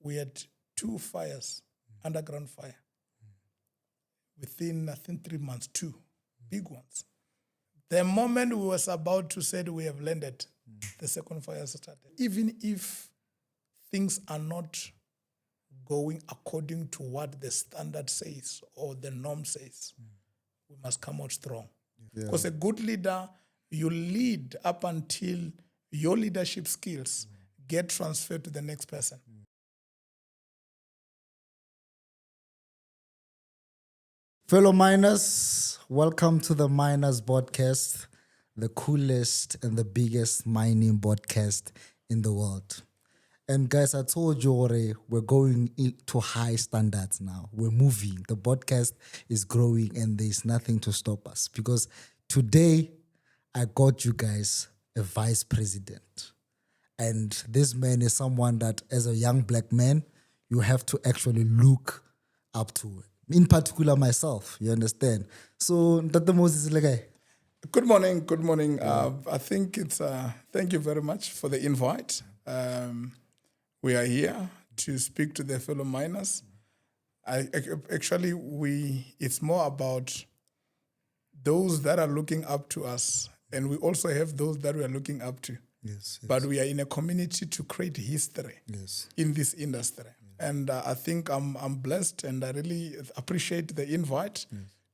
we had 2 fires, underground fire. Within, I think, 3 months, 2 big ones. The moment we was about to say we have landed, the second fire started. Even if things are not going according to what the standard says or the norm says, we must come out strong. Because a good leader, you lead up until your leadership skills get transferred to the next person. Fellow miners, welcome to the Miners Podcast, the coolest and the biggest mining podcast in the world. And guys, I told you already, we're going to high standards now. We're moving. The podcast is growing and there's nothing to stop us. Because today, I got you guys a vice president. And this man is someone that, as a young black man, you have to actually look up to. In particular, myself, you understand? So, Dr. Moses Legai. Good morning. I think it's, thank you very much for the invite. We are here to speak to the fellow miners. It's more about those that are looking up to us, and we also have those that we are looking up to. Yes. But we are in a community to create history in this industry. And I think I'm blessed, and I really appreciate the invite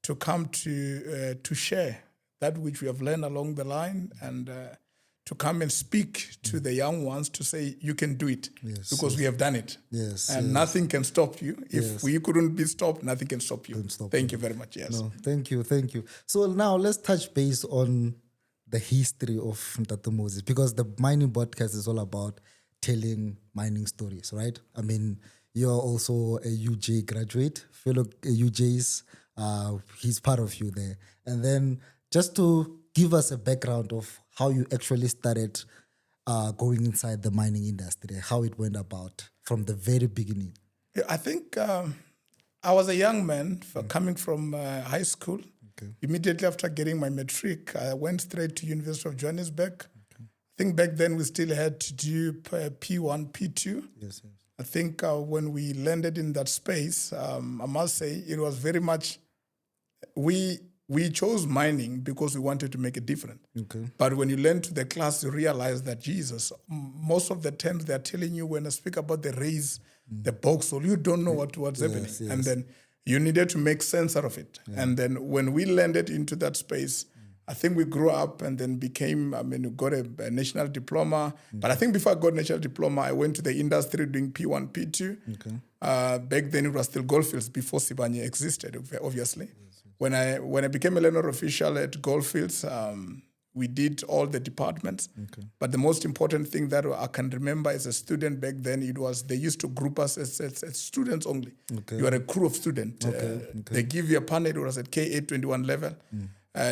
to come to share that which we have learned along the line, and to come and speak to the young ones to say, you can do it, because we have done it. And nothing can stop you. If we couldn't be stopped, nothing can stop you. Thank you very much. No, thank you. So now let's touch base on the history of Dr. Moses, because the mining podcast is all about telling mining stories, right? I mean, you're also a UJ graduate, fellow UJs, he's part of you there. And then just to give us a background of how you actually started going inside the mining industry, how it went about from the very beginning. I think I was a young man coming from high school. Immediately after getting my matric, I went straight to University of Johannesburg. I think back then we still had to do P1, P2. Yes. I think when we landed in that space, I must say it was very much, we chose mining because we wanted to make a difference. But when you learn to the class, you realize that most of the terms they're telling you when I speak about the raise, the box, you don't know what's happening. And then you needed to make sense out of it. And then when we landed into that space, I think we grew up and then we got a national diploma. But I think before I got national diploma, I went to the industry doing P1, P2. Back then it was still Goldfields before Sibanye existed, obviously. When I became a learner official at Goldfields, we did all the departments. But the most important thing that I can remember as a student back then, they used to group us as students only. You are a crew of students. They give you a panel, it was at K821 level.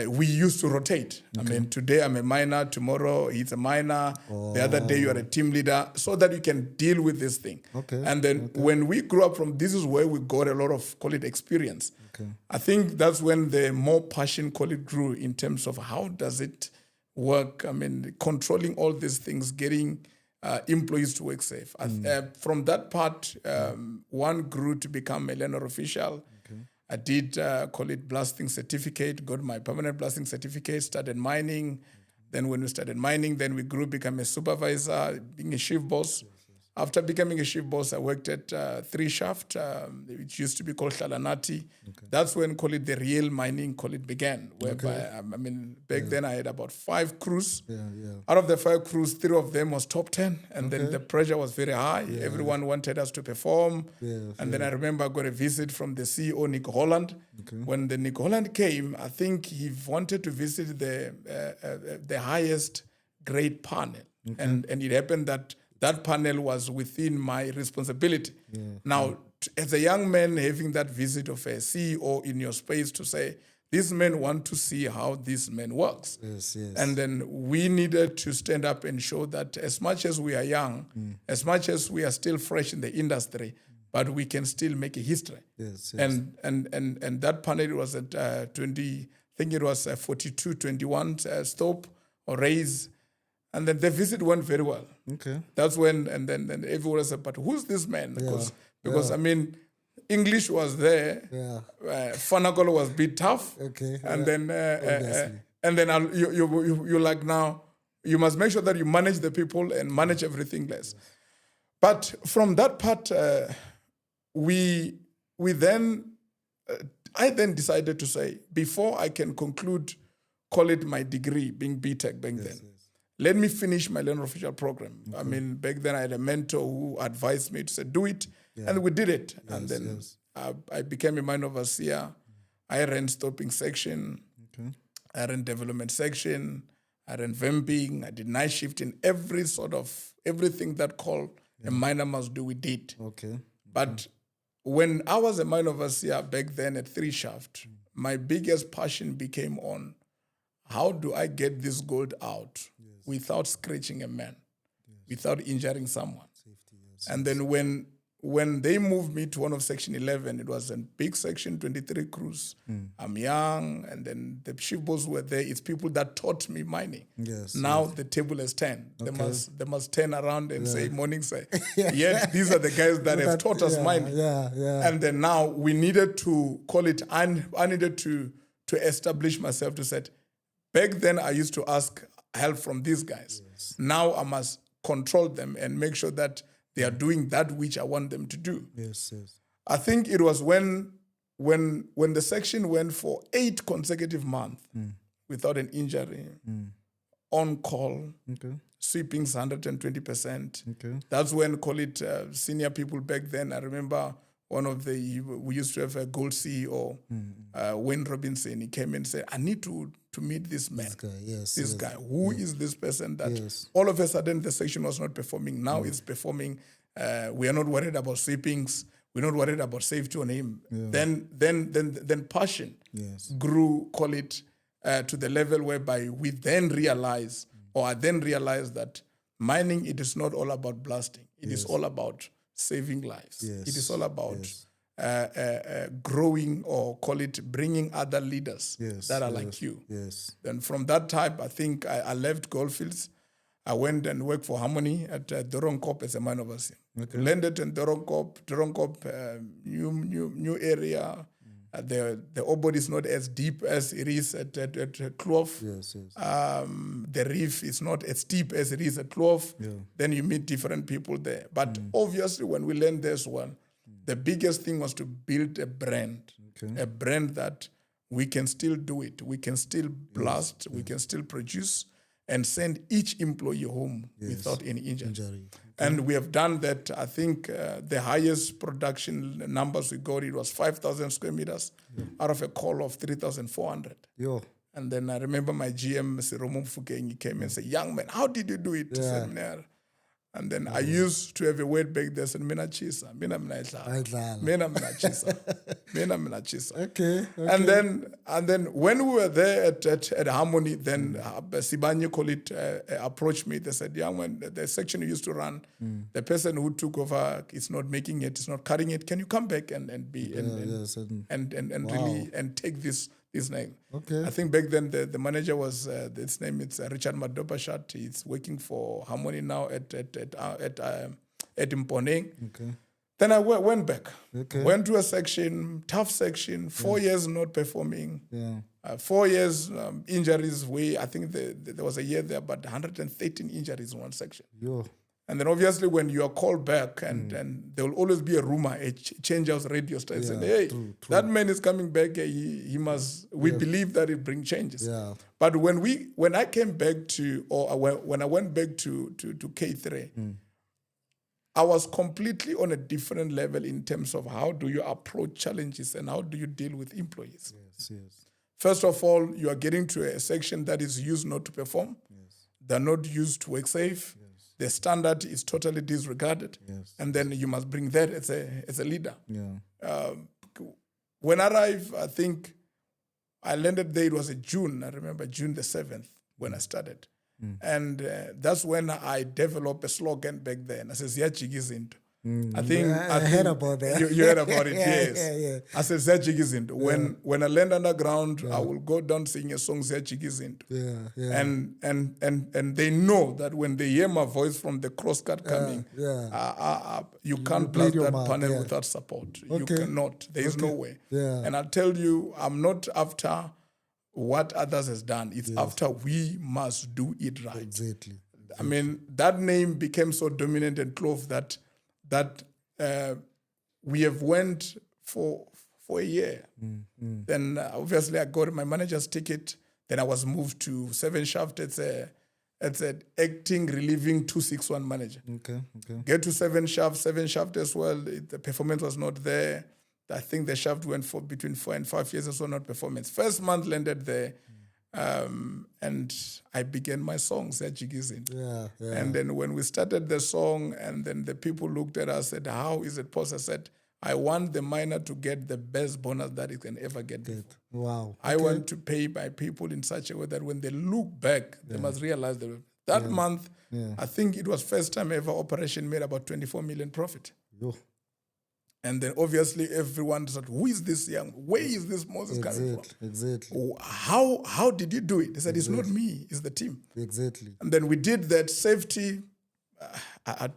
We used to rotate. I mean, today I'm a miner, tomorrow he's a miner, the other day you are a team leader, so that you can deal with this thing. And then when we grew up this is where we got a lot of, call it, experience. I think that's when the more passion, call it, grew in terms of how does it work. I mean, controlling all these things, getting employees to work safe. From that part, one grew to become a learner official. I did, call it, blasting certificate, got my permanent blasting certificate, started mining. Then when we started mining, then we grew, become a supervisor, being a shift boss. After becoming a shift boss, I worked at 3 Shaft, which used to be called Shalanati. That's when, call it, the real mining, call it, began. Whereby, back then I had about 5 crews. Out of the 5 crews, 3 of them was top 10. And then the pressure was very high. Everyone wanted us to perform. And then I remember I got a visit from the CEO, Nick Holland. When the Nick Holland came, I think he wanted to visit the highest grade panel. And it happened that panel was within my responsibility. Now, as a young man, having that visit of a CEO in your space to say, these men want to see how this man works. And then we needed to stand up and show that as much as we are young, as much as we are still fresh in the industry, but we can still make a history. And that panel was at 20, I think it was 42-21 stop or raise. And then the visit went very well. Okay. That's when, and then everyone said, but who's this man? Because I mean, English was there. Yeah. Fanagolo was a bit tough. Okay. And then, you're like, now, you must make sure that you manage the people and manage everything less. But from that part, I then decided to say, before I can conclude, call it my degree, being BTech back then, let me finish my learner official program. I mean, back then I had a mentor who advised me to say, do it. And we did it. And then I became a minor overseer. I ran stopping section. I ran development section. I ran vamping. I did night shift in everything that called a minor must do, we did. Okay. But when I was a minor overseer back then at 3 Shaft, my biggest passion became on how do I get this gold out without scratching a man, without injuring someone. Safety, and then when they moved me to one of Section 11, it was a big Section 23 crews. I'm young, and then the chief boss were there. It's people that taught me mining. Now the table has turned. They must turn around and say, morning, sir. Yet these are the guys that have taught us mining. And then now we needed to call it, I needed to establish myself to say, back then I used to ask help from these guys. Now I must control them and make sure that they are doing that which I want them to do. I think it was when the section went for 8 consecutive months without an injury, on call, sweepings 120%. That's when, call it senior people back then. I remember we used to have a gold CEO, Wayne Robinson. He came and said, I need to meet this man, this guy. Who is this person that all of a sudden the section was not performing? Now it's performing. We are not worried about sweepings. We're not worried about safety on him. Then passion grew, call it, to the level whereby we then realize, or I then realized that mining, it is not all about blasting. It is all about saving lives. It is all about growing, or call it bringing other leaders that are like you. Then from that type, I think I left Goldfields. I went and worked for Harmony at Doronkop as a man overseer. Landed in Doronkop, new area. The ore body is not as deep as it is at Kloof. The reef is not as steep as it is at Kloof. Then you meet different people there. But obviously, when we learned this one, the biggest thing was to build a brand, a brand that we can still do it. We can still blast. We can still produce and send each employee home without any injury. And we have done that. I think the highest production numbers we got, it was 5,000 square meters out of a call of 3,400. And then I remember my GM, Mr. Romo Fukeng, he came and said, young man, how did you do it? And then I used to have a word back there, said, Mina chisa. And then when we were there at Harmony, then Sibanye call it, approached me. They said, young man, the section you used to run, the person who took over is not making it, is not cutting it. Can you come back and take this name? I think back then the manager was his name is Richard Madopashat. He's working for Harmony now at Mponeng. Then I went back. Went to a section, tough section, 4 years not performing. 4 years injuries. I think there was a year there, but 113 injuries in one section. And then obviously when you are called back, and there will always be a rumor, a change house radio station, hey, that man is coming back, he must, we believe that it brings changes. But when I came back to, or when I went back to K3, I was completely on a different level in terms of how do you approach challenges and how do you deal with employees. First of all, you are getting to a section that is used not to perform. They're not used to work safe. The standard is totally disregarded. And then you must bring that as a leader. When I arrived, I think I landed there, it was in June. I remember June the 7th when I started. And that's when I developed a slogan back then. I said, I think I heard about that. You heard about it, yes. Yeah. I said Zechigizinto. When I land underground, I will go down sing a song Zechigizinto. Yeah. And they know that when they hear my voice from the crosscut coming, you can't blast that panel without support. Okay. You cannot. There is no way. Yeah. And I tell you, I'm not after what others has done. It's after we must do it right. Exactly. I mean, that name became so dominant and close that we have went for a year. Then obviously I got my manager's ticket. Then I was moved to 7 Shaft. It's an acting, relieving 261 manager. Okay. Get to 7 Shaft as well. The performance was not there. I think the shaft went for between 4 and 5 years or so, not performance. First month landed there. And I began my song, Zechigizin. Yeah. And then when we started the song, and then the people looked at us and said, how is it possible? I said, I want the miner to get the best bonus that it can ever get. Wow. I want to pay my people in such a way that when they look back, they must realize that month, I think it was first time ever operation made about 24 million profit. Yo. And then obviously everyone said, who is this young? Where is this Moses coming from? Exactly. How did you do it? They said, it's not me, it's the team. Exactly. And then we did that safety. I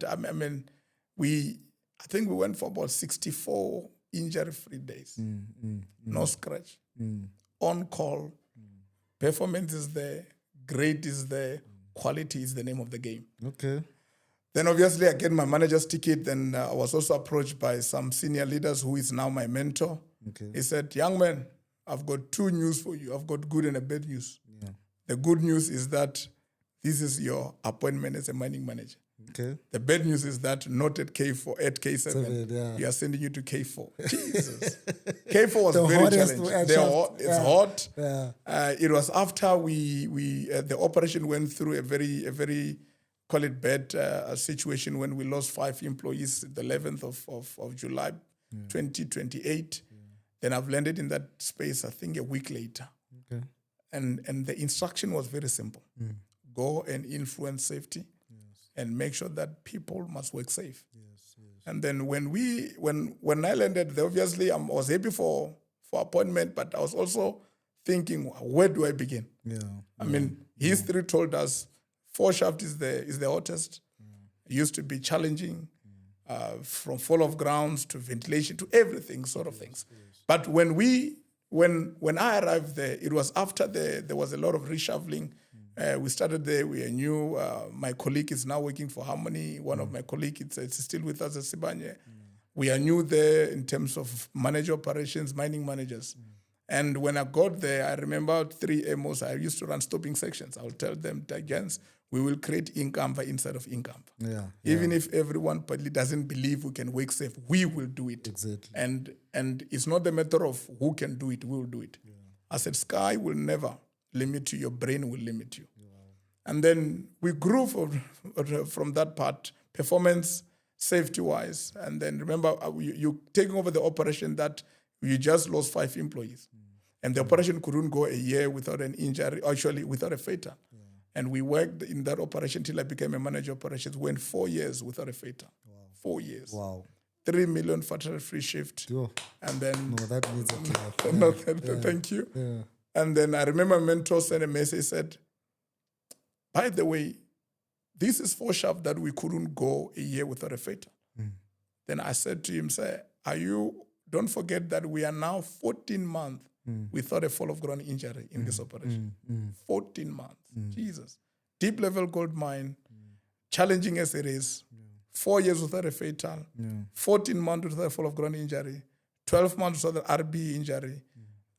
think we went for about 64 injury-free days. No scratch. On call. Performance is there. Grade is there. Quality is the name of the game. Okay. Then obviously I get my manager's ticket. Then I was also approached by some senior leaders who is now my mentor. Okay. He said, young man, I've got 2 news for you. I've got good and a bad news. Yeah. The good news is that this is your appointment as a mining manager. Okay. The bad news is that not at K4, at K7, we are sending you to K4. Jesus. K4 was very challenging. It's hot. Yeah. It was after the operation went through a very call it bad situation when we lost 5 employees the 11th of July 2028. Then I've landed in that space, I think, a week later. Okay. And the instruction was very simple. Go and influence safety and make sure that people must work safe. Yes. And then when I landed there, obviously I was happy for appointment, but I was also thinking, where do I begin? Yeah. I mean, history told us 4 Shaft is the hottest. It used to be challenging, from fall of grounds to ventilation to everything, sort of things. But when I arrived there, it was after there was a lot of reshuffling. We started there. We knew my colleague is now working for Harmony. One of my colleagues it's still with us at Sibanye. We are new there in terms of manager operations, mining managers. And when I got there, I remember 3 MOs. I used to run stopping sections. I would tell them, against, we will create income inside of income. Yeah. Even if everyone doesn't believe we can work safe, we will do it. Exactly. And it's not the matter of who can do it, we will do it. Yeah. I said, sky will never limit you, your brain will limit you. Yeah. And then we grew from that part, performance, safety-wise. And then remember, you taking over the operation that you just lost 5 employees. And the operation couldn't go a year without an injury, actually without a fatal. Yeah. And we worked in that operation till I became a manager of operations. Went 4 years without a fatal. Wow. 4 years. Wow. 3 million fatal-free shift. Yo. And then... No, that needs a clap. No, thank you. Yeah. And then I remember a mentor sent a message, said, by the way, this is 4 Shaft that we couldn't go a year without a fatal. Then I said to him, sir, don't forget that we are now 14 months without a fall of ground injury in this operation. 14 months. Jesus. Deep level gold mine, challenging as it is, 4 years without a fatal, 14 months without a fall of ground injury, 12 months without an RB injury.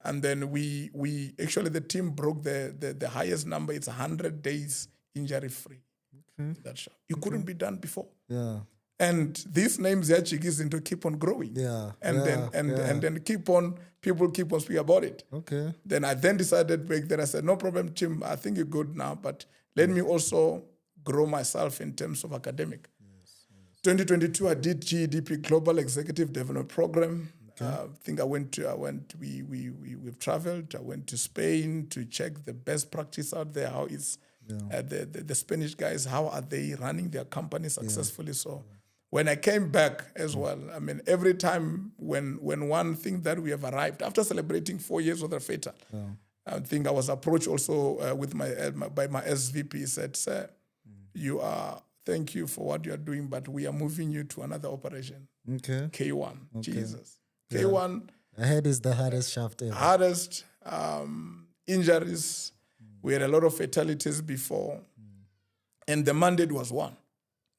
And then we actually, the team broke the highest number. It's 100 days injury free. Okay. That shot. It couldn't be done before. Yeah. And these names actually is to keep on growing. Yeah. And then people keep on speaking about it. Okay. Then I decided back then, I said, no problem, Tim, I think you're good now, but let me also grow myself in terms of academic. Yes. 2022, I did GEDP Global Executive Development Program. Okay. I think we've traveled. I went to Spain to check the best practice out there. How is the Spanish guys, how are they running their company successfully? So when I came back as well, I mean, every time when one thing that we have arrived, after celebrating 4 years with the fatal, I think I was approached also with by my SVP. He said, "Sir, thank you for what you are doing, but we are moving you to another operation." Okay. K1, Jesus. K1. Ahead is the hardest shaft ever. Hardest injuries. We had a lot of fatalities before. And the mandate was one.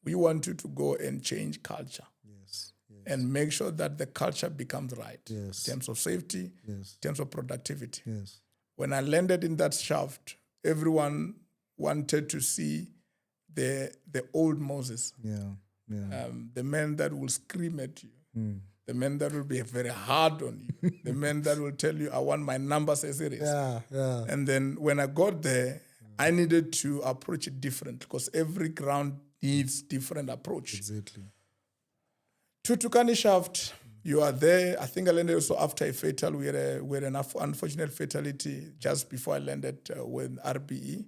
We want you to go and change culture. Yes. And make sure that the culture becomes right. Yes. In terms of safety, in terms of productivity. Yes. When I landed in that shaft, everyone wanted to see the old Moses. The man that will scream at you. The man that will be very hard on you. The man that will tell you, I want my numbers as it is. And then when I got there, I needed to approach it different because every ground needs different approach. Exactly. To Tukani shaft, you are there. I think I landed also after a fatal. We had an unfortunate fatality just before I landed with RBE.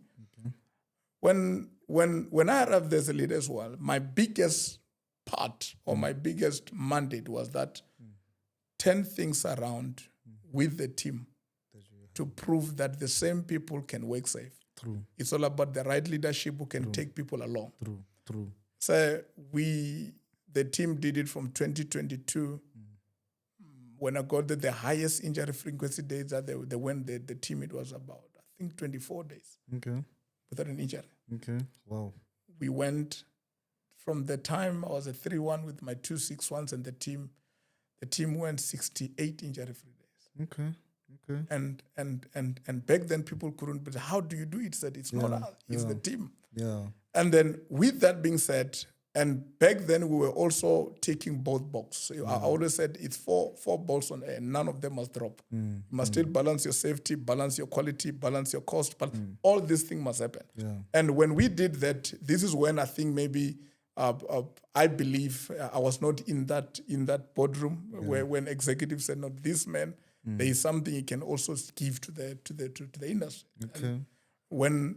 When I arrived there as a leader as well, my biggest part or my biggest mandate was that 10 things around with the team to prove that the same people can work safe. True. It's all about the right leadership who can take people along. True. So the team did it from 2022. When I got the highest injury frequency days that they went the team, it was about, I think, 24 days. Okay. Without an injury. Okay. Wow. We went from the time I was a 3-1 with my 2-6-1s and the team went 68 injury-free days. Okay. And back then people couldn't, but how do you do it? Said it's not us, it's the team. Yeah. And then with that being said, and back then we were also taking both balls. So I always said it's four balls on air, none of them must drop. You must still balance your safety, balance your quality, balance your cost, but all these things must happen. Yeah. And when we did that, this is when I think maybe I believe I was not in that boardroom where when executives said, "No, this man, there is something he can also give to the industry." Okay. When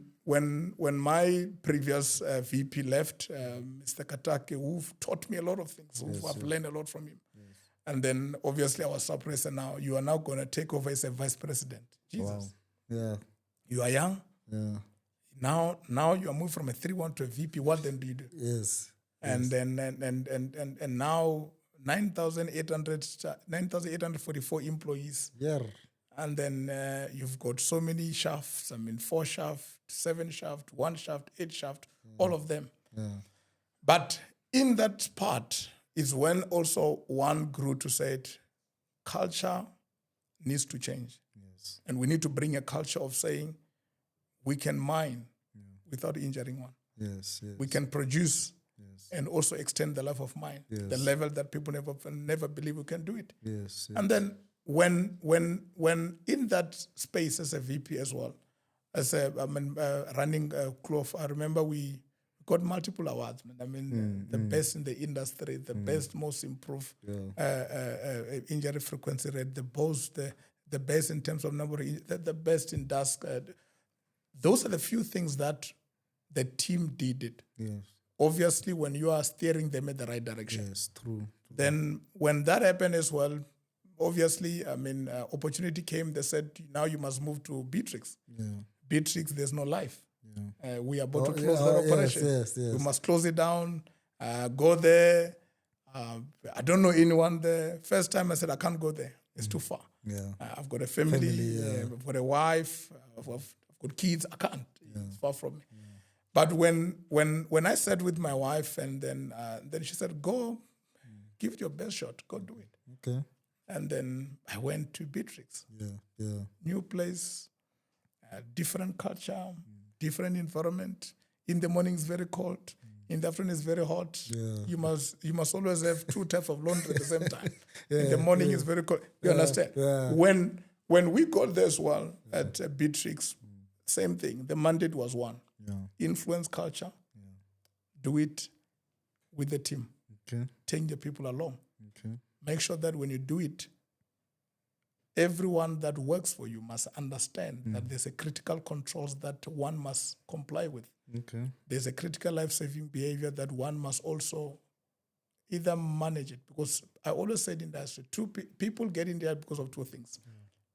my previous VP left, Mr. Katake, who taught me a lot of things, I've learned a lot from him. And then obviously I was surprised, and now you are now going to take over as a vice president. Jesus. Wow. Yeah. You are young. Yeah. Now you are moved from a 3-1 to a VP. What then do you do? Yes. And then and now 9,844 employees. Yeah. And then you've got so many shafts. I mean, 4 shafts, 7 shafts, 1 shaft, 8 shafts, all of them. Yeah. But in that part is when also one grew to say culture needs to change. Yes. And we need to bring a culture of saying we can mine without injuring one. Yes. We can produce and also extend the life of mine, the level that people never believe we can do it. Yes. And then when in that space as a VP as well, as running Clough, I remember we got multiple awards. I mean, the best in the industry, the best, most improved injury frequency rate, the best in terms of number, the best in dusk. Those are the few things that the team did it. Yes. Obviously, when you are steering them in the right direction. Yes, true. Then when that happened as well, obviously, I mean, opportunity came. They said, now you must move to Beatrix. Yeah. Beatrix, there's no life. Yeah. We are about to close that operation. Yes. We must close it down, go there. I don't know anyone there. First time I said, I can't go there. It's too far. Yeah. I've got a family, I've got a wife, I've got kids. I can't. It's far from me. Yeah. But when I sat with my wife and then she said, go, give it your best shot. Go do it. Okay. And then I went to Beatrix. Yeah. New place, different culture, different environment. In the morning it's very cold. In the afternoon it's very hot. Yeah. You must always have 2 types of laundry at the same time. In the morning it's very cold. You understand? Yeah. When we got there as well at Beatrix, same thing. The mandate was one. Yeah. Influence culture. Yeah. Do it with the team. Okay. Take the people along. Okay. Make sure that when you do it, everyone that works for you must understand that there's a critical controls that one must comply with. Okay. There's a critical life-saving behavior that one must also either manage it, because I always said in industry, people get in there because of two things,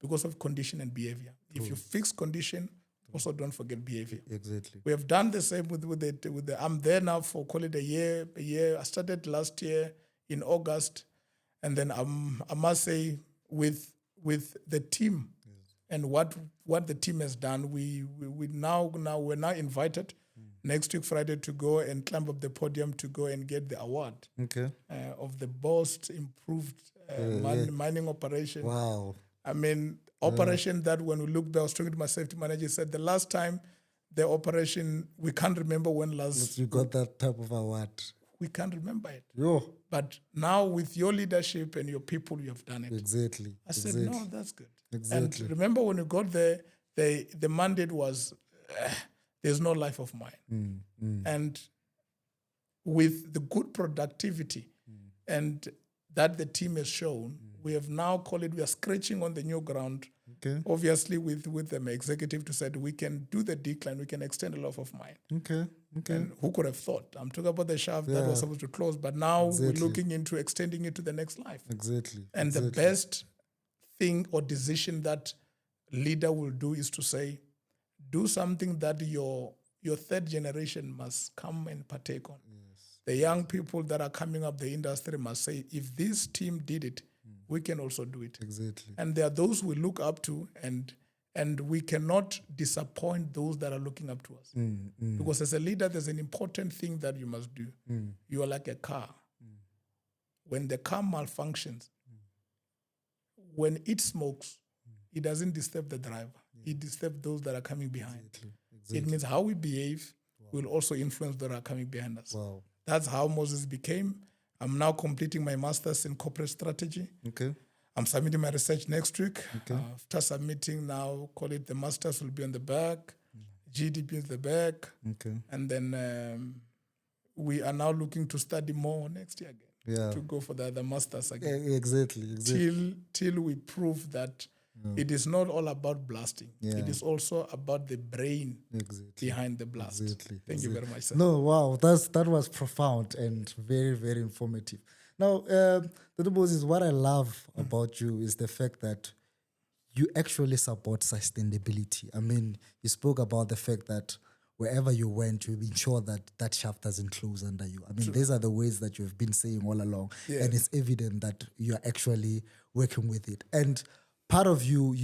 because of condition and behavior. If you fix condition, also don't forget behavior. Exactly. We have done the same with the I'm there now for call it a year. I started last year in August, and then I must say with the team and what the team has done, we're now invited next week Friday to go and climb up the podium to go and get the award of the most improved mining operation. Wow. I mean, operation that when we look back, I was talking to my safety manager, he said the last time the operation, we can't remember when last. You got that type of award. We can't remember it. Yo. But now with your leadership and your people, you have done it. Exactly. I said, no, that's good. Exactly. And remember when you got there, the mandate was, there's no life of mine. And with the good productivity and that the team has shown, we have now called it, we are scratching on the new ground. Obviously with the executive to say we can do the decline, we can extend the life of mine. And who could have thought? I'm talking about the shaft that was supposed to close, but now we're looking into extending it to the next life. And the best thing or decision that leader will do is to say, do something that your third generation must come and partake on. The young people that are coming up the industry must say, if this team did it, we can also do it. And there are those we look up to, and we cannot disappoint those that are looking up to us. Because as a leader, there's an important thing that you must do. You are like a car. When the car malfunctions, when it smokes, it doesn't disturb the driver. It disturbs those that are coming behind. It means how we behave will also influence those that are coming behind us. That's how Moses became. I'm now completing my master's in corporate strategy. I'm submitting my research next week. After submitting now, call it the master's will be on the back, GDP is the back. And then we are now looking to study more next year again, to go for the master's again. Exactly. Till we prove that it is not all about blasting. It is also about the brain behind the blast. Thank you very much, sir. No, wow, that was profound and very, very informative. Now, the Moses, what I love about you is the fact that you actually support sustainability. I mean, you spoke about the fact that wherever you went, you ensure that that shaft doesn't close under you. I mean, these are the ways that you've been saying all along. And it's evident that you're actually working with it. And part of you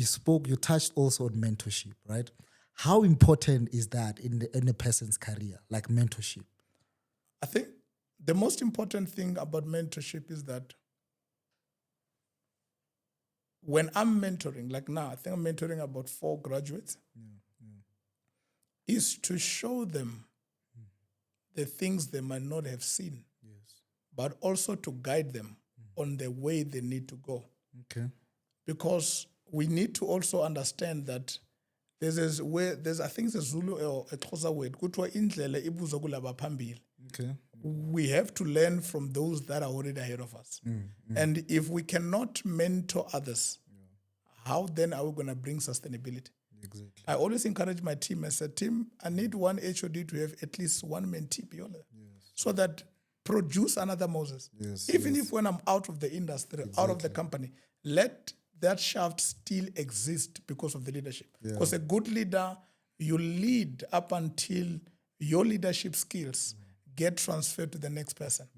touched also on mentorship, right? How important is that in a person's career, like mentorship? I think the most important thing about mentorship is that when I'm mentoring, like now, I think I'm mentoring about 4 graduates, is to show them the things they might not have seen, but also to guide them on the way they need to go. Because we need to also understand that there's I think it's a Zulu or a Xhosa word, kuthiwa indlela ibuza kulaba phambili. We have to learn from those that are already ahead of us. And if we cannot mentor others, how then are we going to bring sustainability? I always encourage my team. I said, team, I need one HOD to have at least one mentee, so that produce another Moses. Even if when I'm out of the industry, out of the company, let that shaft still exist because of the leadership. Because a good leader, you lead up until your leadership skills get transferred to the next person.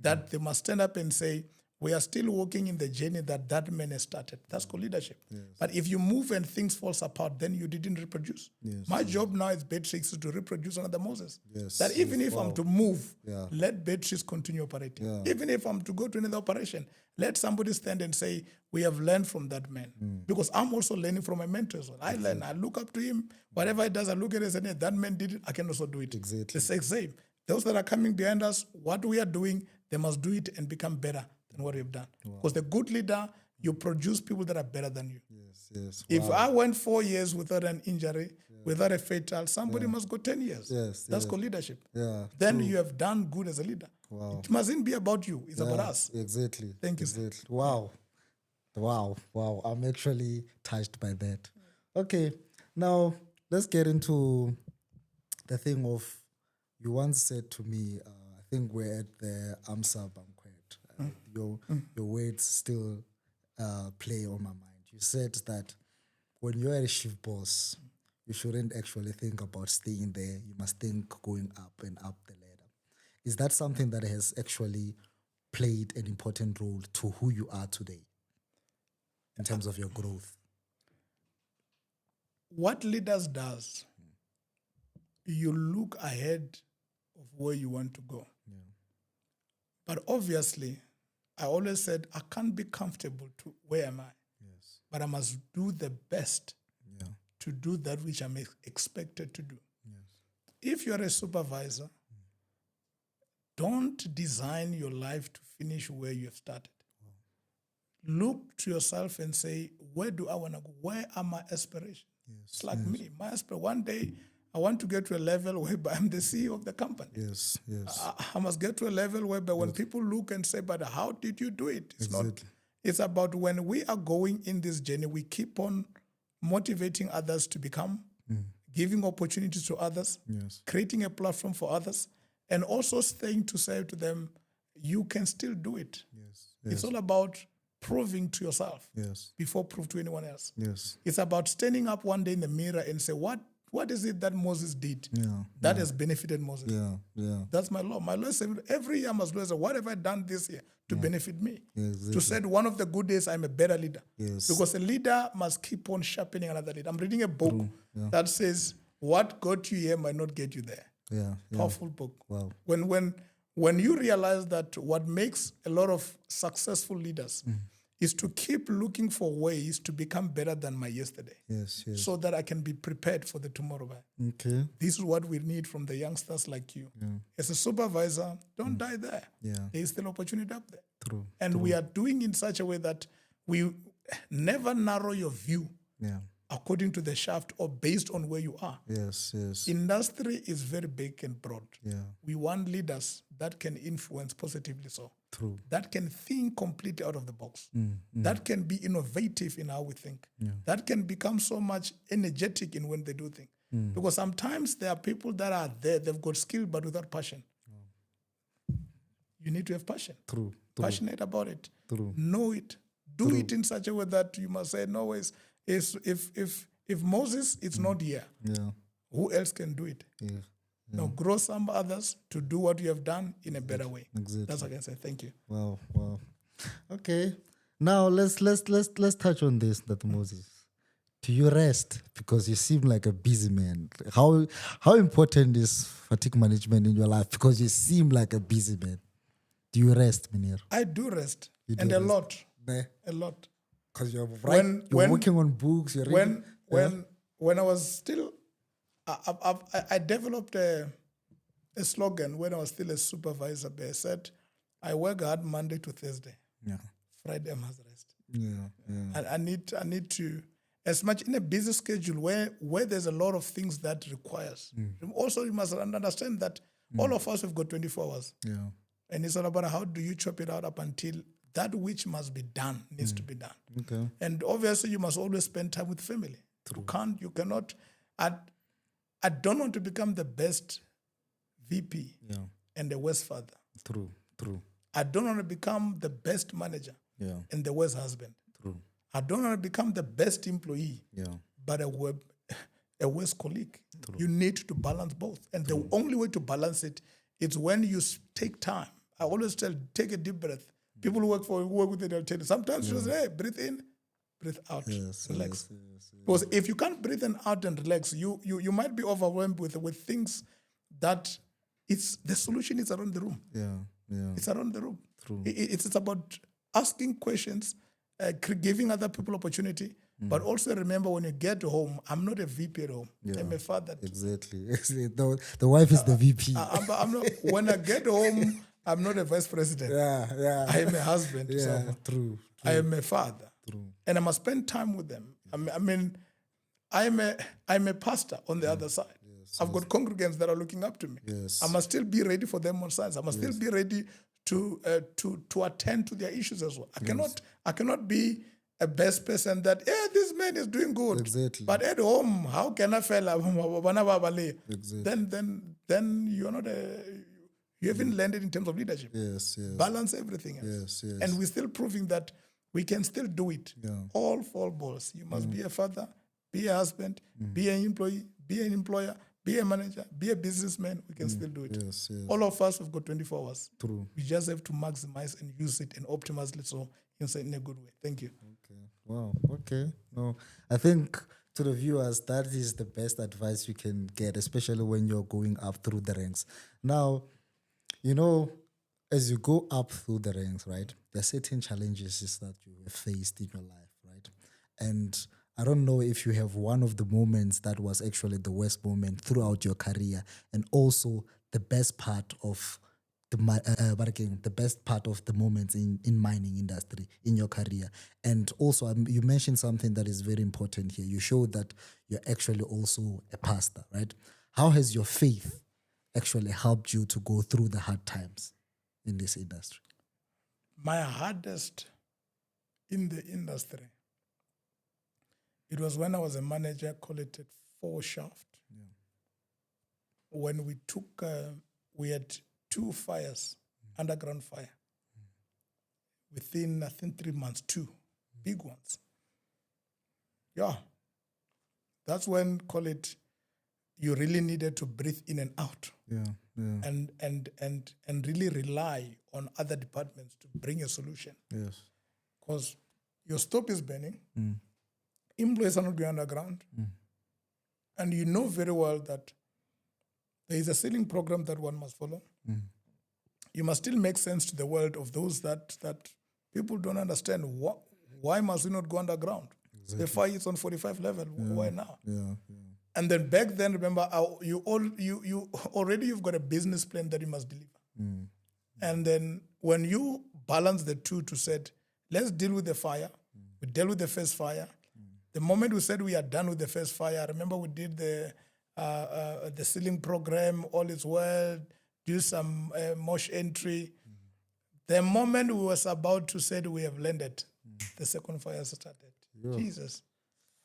That they must stand up and say, we are still walking in the journey that man has started. That's called leadership. But if you move and things falls apart, then you didn't reproduce. My job now as Beatrix is to reproduce another Moses. That even if I'm to move, let Beatrix continue operating. Even if I'm to go to another operation, let somebody stand and say, we have learned from that man. Because I'm also learning from my mentor as well. I learn, I look up to him. Whatever he does, I look at it and say, that man did it, I can also do it. The same. Those that are coming behind us, what we are doing, they must do it and become better than what we've done. Because the good leader, you produce people that are better than you. If I went 4 years without an injury, without a fatal, somebody must go 10 years. That's called leadership. Then you have done good as a leader. It mustn't be about you. It's about us. Thank you, sir. Wow. I'm actually touched by that. Okay, now let's get into the thing of, you once said to me, I think we're at the AMSA banquet, Your words still play on my mind. You said that when you're a shift boss, you shouldn't actually think about staying there. You must think going up and up the ladder. Is that something that has actually played an important role to who you are today in terms of your growth? What leaders does, you look ahead of where you want to go. Yeah. But obviously, I always said I can't be comfortable to where am I? Yes. But I must do the best Yeah. to do that which I'm expected to do. Yes. If you're a supervisor, don't design your life to finish where you have started. Look to yourself and say, where do I want to go? Where are my aspirations? Yes. It's like me. My aspiration, one day, I want to get to a level whereby I'm the CEO of the company. Yes. Yes. I must get to a level whereby when people look and say, but how did you do it? It's not. Exactly. It's about when we are going in this journey, we keep on motivating others to become, giving opportunities to others, Yes. creating a platform for others, and also staying to say to them, you can still do it. Yes. It's all about proving to yourself Yes. before prove to anyone else. Yes. It's about standing up one day in the mirror and say, what is it that Moses did that has benefited Moses? Yeah. Yeah. That's my law. My law is every year I must say, what have I done this year to benefit me? Exactly. To say one of the good days I'm a better leader. Yes. Because a leader must keep on sharpening another leader. I'm reading a book that says, what got you here might not get you there. Yeah. Powerful book. Wow. When you realize that what makes a lot of successful leaders is to keep looking for ways to become better than my yesterday. Yes. Yes. So that I can be prepared for the tomorrow. Okay. This is what we need from the youngsters like you. As a supervisor, don't die there. Yeah. There is still opportunity up there. True. And we are doing in such a way that we never narrow your view Yeah. according to the shaft or based on where you are. Yes. Yes. Industry is very big and broad. Yeah. We want leaders that can influence positively True. that can think completely out of the box, that can be innovative in how we think, that can become so much energetic in when they do things. Because sometimes there are people that are there, they've got skill but without passion. You need to have passion. True. Passionate about it. True. Know it. Do it in such a way that you must say, no ways. If Moses is not here, Yeah. who else can do it? Yeah. Now grow some others to do what you have done in a better way. Exactly. That's what I can say. Thank you. Wow. Wow. Okay. Now let's touch on this, that Moses. Do you rest? Because you seem like a busy man. How important is fatigue management in your life? Because you seem like a busy man. Do you rest, Minir? I do rest. You do and rest. a lot. Nah. A lot. Because you're When- working on books. You're reading. When I was still, I developed a slogan when I was still a supervisor. I said, I work hard Monday to Thursday. Yeah. Friday I must rest. Yeah. Yeah. And I need to, as much in a busy schedule where there's a lot of things that requires. Also, you must understand that all of us have got 24 hours. Yeah. And it's all about how do you chop it out up until that which must be done needs to be done. Okay. And obviously, you must always spend time with family. True. You cannot. I don't want to become the best VP and the worst father. True. I don't want to become the best manager and the worst husband. True. I don't want to become the best employee, but a worst colleague. True. You need to balance both. And the only way to balance it is when you take time. I always tell, take a deep breath. People who work with it, they'll tell you. Sometimes you say, hey, breathe in, breathe out, relax. Yes. Because if you can't breathe in out and relax, you might be overwhelmed with things that the solution is around the room. Yeah. It's around the room. True. It's about asking questions, giving other people opportunity, but also remember when you get home, I'm not a VP at home. I'm a father. Exactly. The wife is the VP. I'm not, when I get home, I'm not a vice president. Yeah. I am a husband. To someone. True. I am a father. True. And I must spend time with them. I mean, I'm a pastor on the other side. I've got congregants that are looking up to me. Yes. I must still be ready for them on sides. I must still be ready to attend to their issues as well. I cannot be a best person that this man is doing good. Exactly. But at home, how can I fail? Exactly. Then You haven't landed in terms of leadership. Yes, yes. Balance everything else. Yes, yes. And we're still proving that we can still do it. Yeah. All four balls. You must be a father, be a husband, be an employee, be an employer, be a manager, be a businessman. We can still do it. Yes, yes. All of us have got 24 hours. True. We just have to maximize and use it and optimize it so in a good way. Thank you. Okay. Wow. Okay. No, I think to the viewers, that is the best advice you can get, especially when you're going up through the ranks. Now, you know, as you go up through the ranks, right, there are certain challenges that you have faced in your life, right? And I don't know if you have one of the moments that was actually the worst moment throughout your career, and also the best part of the best part of the moments in mining industry in your career. And also, you mentioned something that is very important here. You showed that you're actually also a pastor, right? How has your faith actually helped you to go through the hard times in this industry? My hardest in the industry, it was when I was a manager, call it at 4 Shaft. Yeah. When we took, we had 2 fires, underground fire. Within, I think, 3 months, 2 big ones. Yeah. That's when, call it, you really needed to breathe in and out. Yeah, yeah. And really rely on other departments to bring a solution. Yes. Because your stove is burning, employees are not going underground, and you know very well that there is a ceiling program that one must follow. You must still make sense to the world of those that people don't understand. Why must we not go underground? Exactly. The fire is on 45 level. Yeah, why now? Yeah. And then back then, remember, you've got a business plan that you must deliver. And then when you balance the two to say, let's deal with the fire. We dealt with the first fire. The moment we said we are done with the first fire, I remember we did the ceiling program, all is well, do some mosh entry. The moment we was about to say we have landed, the second fire started. Yeah. Jesus.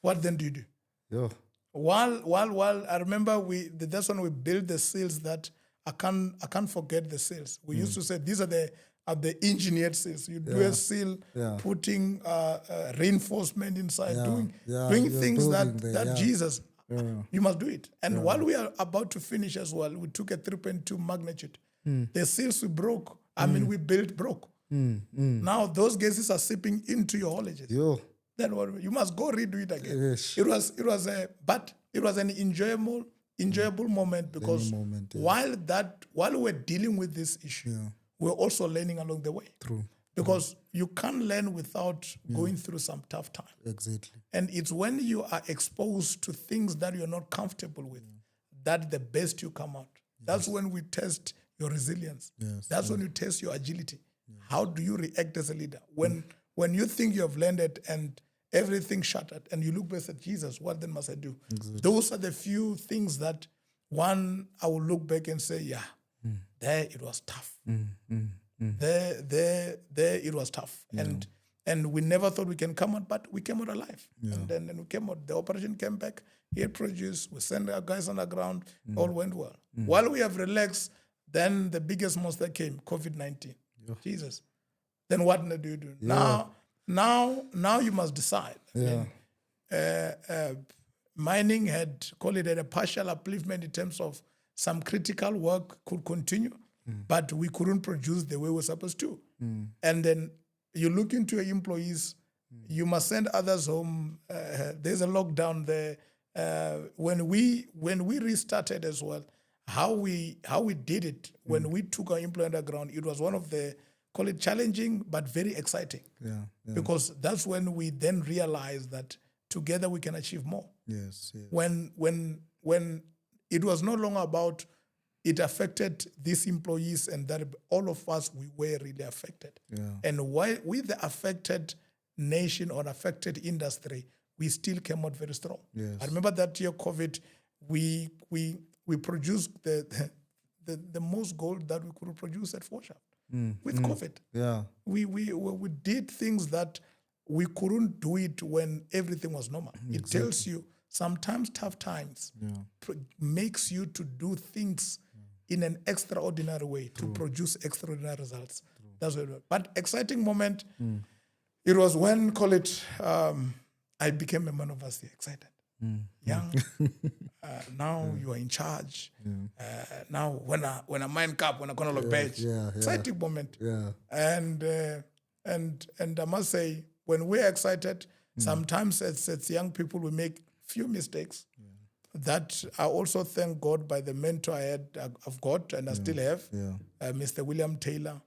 What then do you do? Yeah. While I remember that's when we built the seals that I can't forget the seals. We used to say these are the engineered seals. You do a seal, putting reinforcement inside, doing things that Jesus, you must do it. And while we are about to finish as well, we took a 3.2 magnitude. The seals we broke. We built broke. Now those gases are seeping into your haulages. Then you must go redo it again. Yes. It was an enjoyable moment because while we're dealing with this issue, we're also learning along the way. True. Because you can't learn without going through some tough time. Exactly. And it's when you are exposed to things that you're not comfortable with that the best you come out. That's when we test your resilience. That's when you test your agility. How do you react as a leader? When you think you have landed and everything shattered and you look back at Jesus, what then must I do? Exactly. Those are the few things that I will look back and say, there it was tough. There it was tough. And we never thought we can come out, but we came out alive. And then we came out, the operation came back, it produced, we sent our guys on the ground, all went well. While we have relaxed, then the biggest monster came, COVID-19. Jesus. Then what do you do? Now you must decide. Mining had, call it a partial upliftment in terms of some critical work could continue, but we couldn't produce the way we were supposed to. And then you look into your employees, you must send others home. There's a lockdown there. When we restarted as well, how we did it when we took our employee underground, it was one of the, call it challenging, but very exciting. Because that's when we then realized that together we can achieve more. Yes. When it was no longer about it affected these employees and that all of us, we were really affected. And while with the affected nation or affected industry, we still came out very strong. I remember that year COVID, we produced the most gold that we could produce at 4 Shaft with COVID. We did things that we couldn't do it when everything was normal. It tells you sometimes tough times makes you to do things in an extraordinary way to produce extraordinary results. That's what it was. But exciting moment, it was when, call it, I became a man of us, excited. Young, now you are in charge. Now when I mind cap, when I gonna look badge, exciting moment. And I must say, when we're excited, sometimes as young people we make few mistakes. That I also thank God by the mentor I've got and I still have, Mr. William Taylor.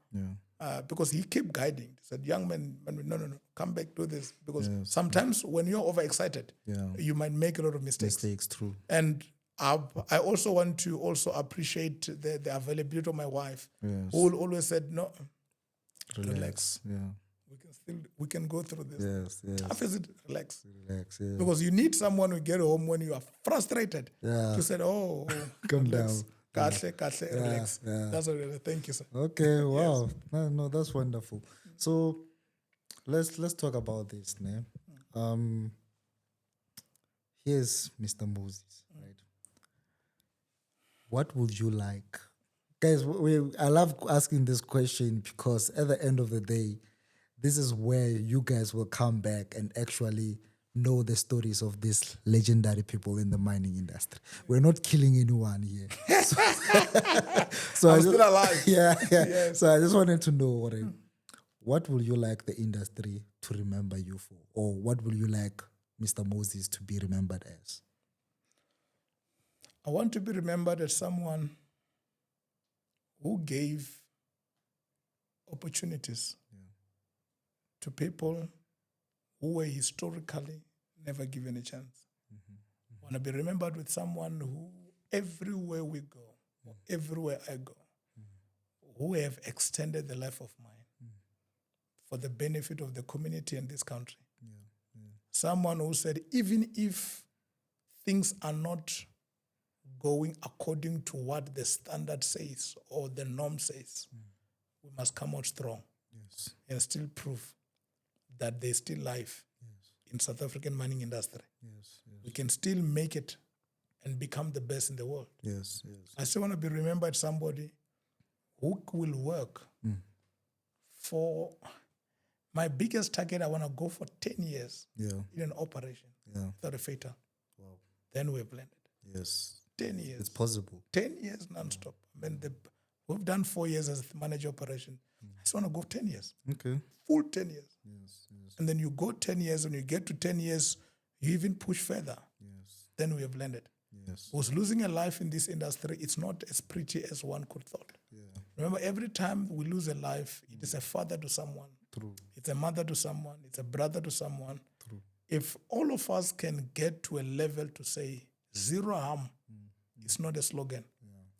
Because he kept guiding. He said, young man, no, come back, do this. Because sometimes when you're overexcited, you might make a lot of mistakes. True. And I also want to also appreciate the availability of my wife, who always said, no, relax. We can go through this. Tough is it? Relax. Because you need someone who get home when you are frustrated to say, oh calm down. Relax. That's what it is. Thank you, sir. Okay, wow. No, that's wonderful. So let's talk about this, ne? Here's Mr. Moses, right? What would you like? Guys, I love asking this question because at the end of the day, this is where you guys will come back and actually know the stories of these legendary people in the mining industry. We're not killing anyone here. So I'm still alive. Yeah. So I just wanted to know, what will you like the industry to remember you for? Or what will you like Mr. Moses to be remembered as? I want to be remembered as someone who gave opportunities to people who were historically never given a chance. I want to be remembered with someone who, everywhere we go, or everywhere I go, who have extended the life of mine for the benefit of the community and this country. Someone who said, even if things are not going according to what the standard says or the norm says, we must come out strong and still prove that there's still life in South African mining industry. We can still make it and become the best in the world. I still want to be remembered somebody who will work for my biggest target. I want to go for 10 years in an operation without a fatal. Then we've blended. 10 years. It's possible. 10 years non-stop. I mean, we've done 4 years as manager operation. I just want to go 10 years. Okay. Full 10 years. And then you go 10 years, and you get to 10 years, you even push further. Then we have landed. Because losing a life in this industry, it's not as pretty as one could thought. Remember, every time we lose a life, it is a father to someone. It's a mother to someone. It's a brother to someone. If all of us can get to a level to say zero harm, it's not a slogan.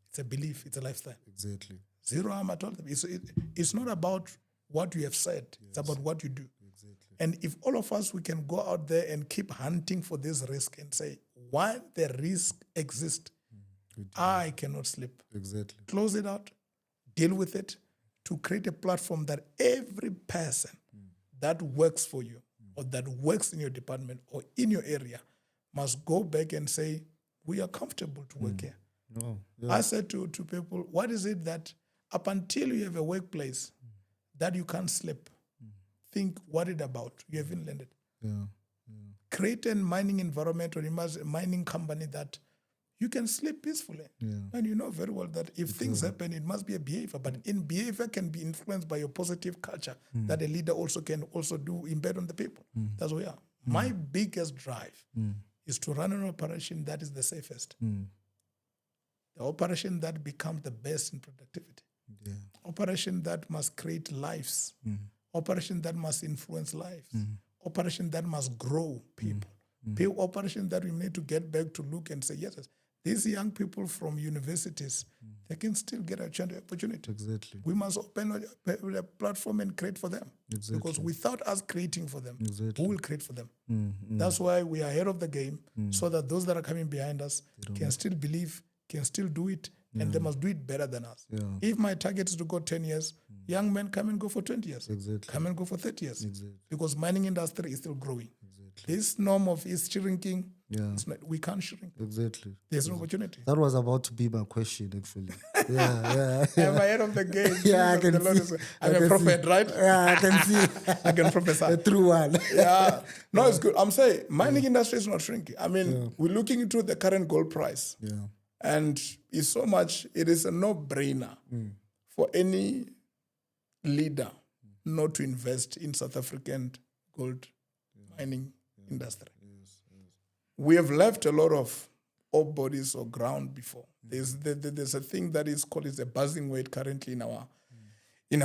It's a belief. It's a lifestyle. Exactly. Zero harm at all. It's not about what you have said. It's about what you do. And if all of us, we can go out there and keep hunting for this risk and say, while the risk exists, I cannot sleep. Close it out, deal with it, to create a platform that every person that works for you or that works in your department or in your area must go back and say, we are comfortable to work here. I said to people, what is it that up until you have a workplace that you can't sleep, think worried about, you haven't landed. Create a mining environment or a mining company that you can sleep peacefully. And you know very well that if things happen, it must be a behavior. But in behavior can be influenced by your positive culture that a leader also can also do embed on the people. That's where we are. My biggest drive is to run an operation that is the safest. The operation that becomes the best in productivity. Operation that must create lives. Operation that must influence lives. Operation that must grow people. Operation that we need to get back to look and say, yes, these young people from universities, they can still get a chance opportunity. We must open a platform and create for them. Because without us creating for them, who will create for them? That's why we are ahead of the game, so that those that are coming behind us can still believe, can still do it, and they must do it better than us. If my target is to go 10 years, young men come and go for 20 years. Come and go for 30 years. Because mining industry is still growing. This norm of is shrinking, it's not, we can't shrink. There's no opportunity. That was about to be my question, actually. Yeah. I'm ahead of the game. Yeah, I Jesus, can the Lord see. I'm a prophet, right? Yeah, I can see. I can prophesy. A true one. Yeah. No, it's good. I'm saying mining industry is not shrinking. I mean, we're looking into the current gold price. Yeah. And it's so much, it is a no-brainer for any leader not to invest in South African gold mining industry. We have left a lot of ore bodies or ground before. There's a thing that is called a buzzing weight currently in our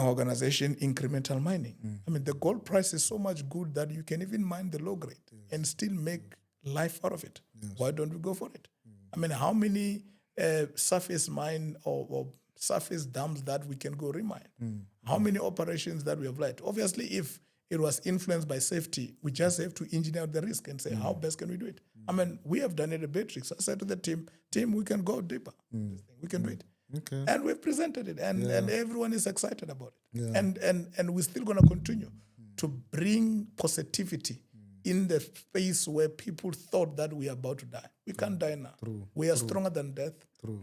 organization, incremental mining. I mean, the gold price is so much good that you can even mine the low grade and still make life out of it. Why don't we go for it? I mean, how many surface mine or surface dams that we can go remine? How many operations that we have led? Obviously, if it was influenced by safety, we just have to engineer the risk and say, how best can we do it? I mean, we have done it at Beatrix. I said to the team, we can go deeper. We can do it. Okay. And we've presented it, and everyone is excited about it. Yeah. And we're still going to continue to bring positivity in the space where people thought that we are about to die. We can't die now. We are stronger than death.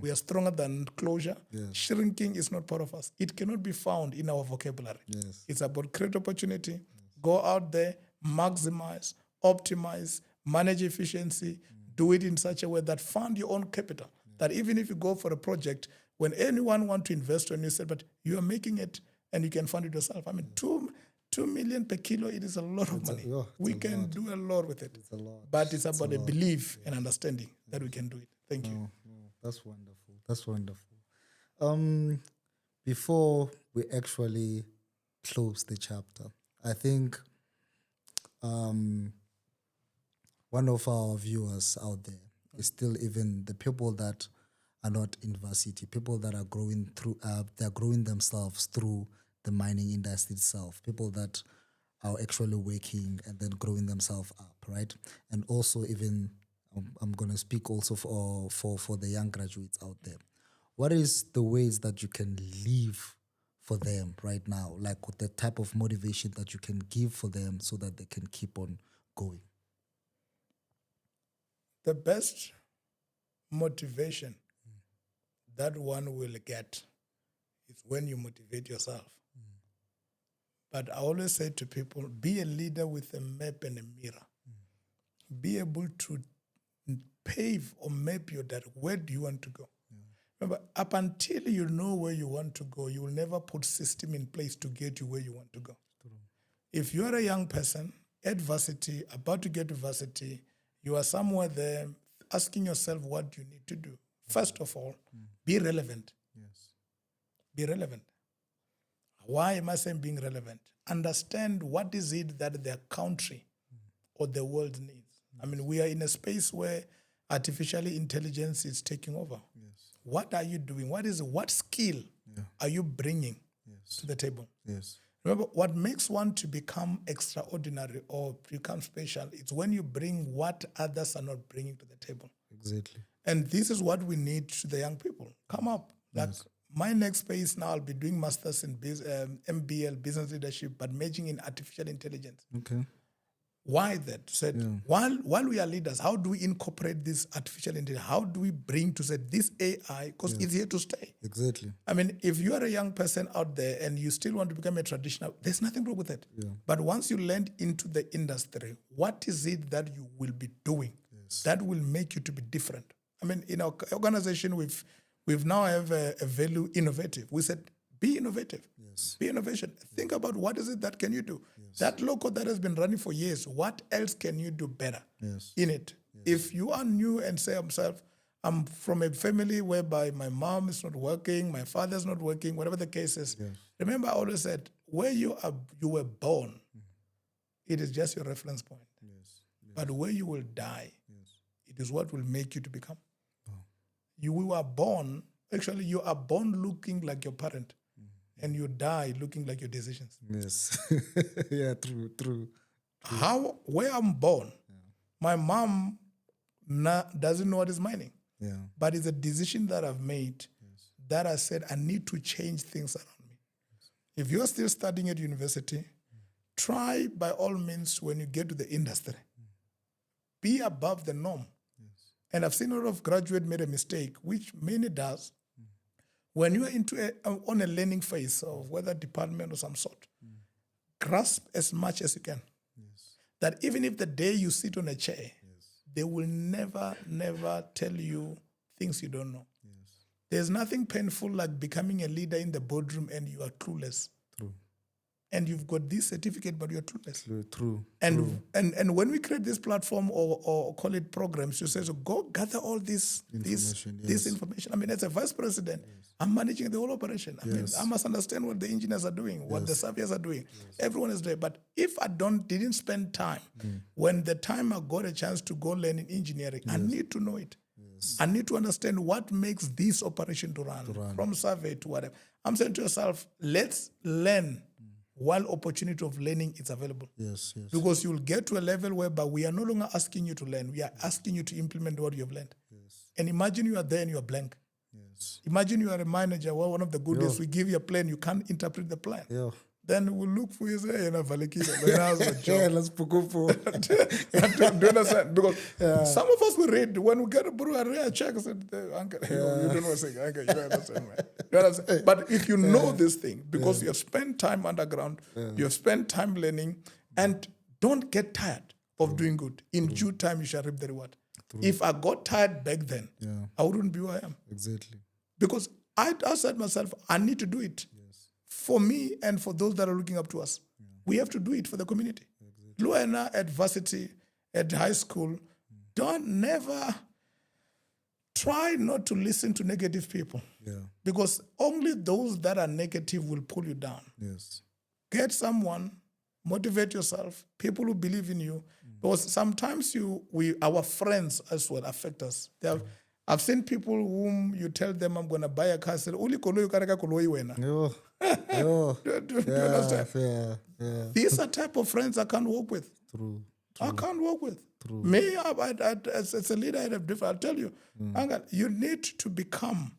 We are stronger than closure. Shrinking is not part of us. It cannot be found in our vocabulary. It's about create opportunity, go out there, maximize, optimize, manage efficiency, do it in such a way that fund your own capital. That even if you go for a project, when anyone wants to invest on you, say, but you are making it and you can fund it yourself. I mean, 2 million per kilo, it is a lot of money. We can do a lot with it. It's a lot. But it's about a belief and understanding that we can do it. Thank you. That's wonderful. That's wonderful. Before we actually close the chapter, I think one of our viewers out there is still even the people that are not in varsity, people that are growing through, they're growing themselves through the mining industry itself, people that are actually working and then growing themselves up, right? And also even, I'm going to speak also for the young graduates out there. What is the ways that you can live for them right now? Like the type of motivation that you can give for them so that they can keep on going? The best motivation that one will get is when you motivate yourself. But I always say to people, be a leader with a map and a mirror. Be able to pave or map your direction. Where do you want to go? Remember, up until you know where you want to go, you will never put system in place to get you where you want to go. If you are a young person at varsity, about to get to varsity, you are somewhere there asking yourself what you need to do. First of all, be relevant. Be relevant. Why am I saying being relevant? Understand what is it that their country or the world needs. I mean, we are in a space where artificial intelligence is taking over. What are you doing? What skill are you bringing to the table? Remember, what makes one to become extraordinary or become special is when you bring what others are not bringing to the table. Exactly. And this is what we need to the young people. Come up. Like my next phase now, I'll be doing masters in MBL, business leadership, but majoring in artificial intelligence. Okay. Why that? While we are leaders, how do we incorporate this artificial intelligence? How do we bring to say this AI, because it's here to stay? Exactly. I mean, if you are a young person out there and you still want to become a traditional, there's nothing wrong with it. But once you land into the industry, what is it that you will be doing that will make you to be different? I mean, in our organization, we've now have a value innovative. We said, be innovative. Be innovation. Think about what is it that can you do. That logo that has been running for years, what else can you do better in it? If you are new and say yourself, I'm from a family whereby my mom is not working, my father's not working, whatever the case is. Remember, I always said, where you were born, it is just your reference point. But where you will die, it is what will make you to become. You are born looking like your parent. And you die looking like your decisions. Yeah, true. Where I'm born, my mom doesn't know what is mining. But it's a decision that I've made that I said I need to change things around me. If you're still studying at university, try by all means when you get to the industry, be above the norm. And I've seen a lot of graduates made a mistake, which many does. when you are on a learning phase of whether department or some sort, grasp as much as you can. That even if the day you sit on a chair, they will never tell you things you don't know. There's nothing painful like becoming a leader in the boardroom and you are clueless. True. And you've got this certificate, but you're clueless. True. And when we create this platform or call it programs, you say, so go gather all this information. I mean, as a vice president, I'm managing the whole operation. I mean, I must understand what the engineers are doing, what the surveyors are doing. Everyone is there. But if I didn't spend time, when the time I got a chance to go learn in engineering, I need to know it. I need to understand what makes this operation to run, from survey to whatever. I'm saying to yourself, let's learn while opportunity of learning is available. Yes. Because you'll get to a level whereby we are no longer asking you to learn. We are asking you to implement what you have learned. And imagine you are there and you are blank. Imagine you are a manager. Well, one of the good is we give you a plan, you can't interpret the plan. Then we'll look for you and say, let's do you understand? Because some of us will read, when we get a rare check, I said, Uncle, you don't know what I'm saying. Uncle, you don't understand, man. You understand? But if you know this thing, because you have spent time underground, you have spent time learning, and don't get tired of doing good. In due time, you shall reap the reward. If I got tired back then, I wouldn't be who I am. Exactly. Because I said myself, I need to do it. For me and for those that are looking up to us. We have to do it for the community. Luena at varsity, at high school, never try not to listen to negative people. Because only those that are negative will pull you down. Get someone, motivate yourself, people who believe in you. Because sometimes our friends as well affect us. I've seen people whom you tell them, I'm going to buy a car, say, Uli kolo yukareka kolo iwena. Do you understand? These are type of friends I can't work with. True. I can't work with. Me, as a leader, I have different. I'll tell you, you need to become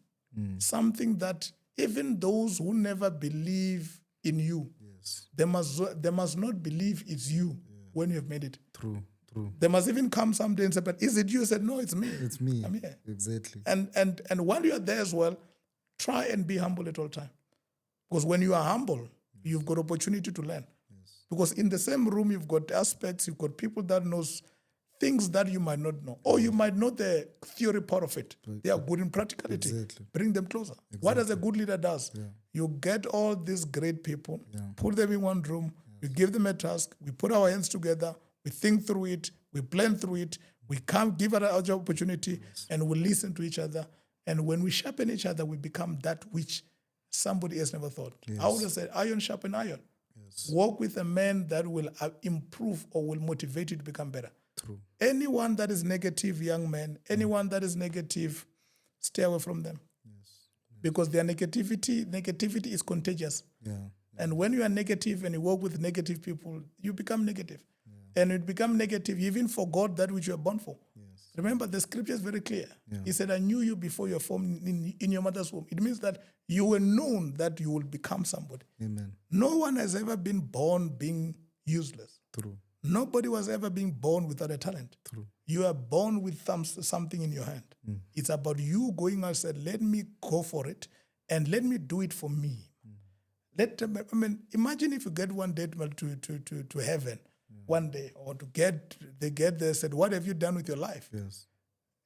something that even those who never believe in you, they must not believe it's you when you have made it. True. They must even come someday and say, but is it you? I said, no, it's me. It's me. I'm here. Exactly. And while you are there as well, try and be humble at all time. Because when you are humble, you've got opportunity to learn. Because in the same room, you've got aspects, you've got people that knows things that you might not know. Or you might know the theory part of it. They are good in practicality. Exactly. Bring them closer. What does a good leader does? You get all these great people, put them in one room, you give them a task, we put our hands together, we think through it, we plan through it, we come give our opportunity, and we listen to each other. And when we sharpen each other, we become that which somebody else never thought. I would have said, iron sharpen iron. Work with a man that will improve or will motivate you to become better. True. Anyone that is negative, young man, anyone that is negative, stay away from them. Because their negativity is contagious. And when you are negative and you work with negative people, you become negative. And you become negative, you even forgot that which you are born for. Remember, the scripture is very clear. He said, I knew you before you were formed in your mother's womb. It means that you were known that you will become somebody. Amen. No one has ever been born being useless. True. Nobody was ever being born without a talent. True. You are born with something in your hand. It's about you going out and said, let me go for it and let me do it for me. Imagine if you get one day to heaven. One day, or they get there, said, what have you done with your life?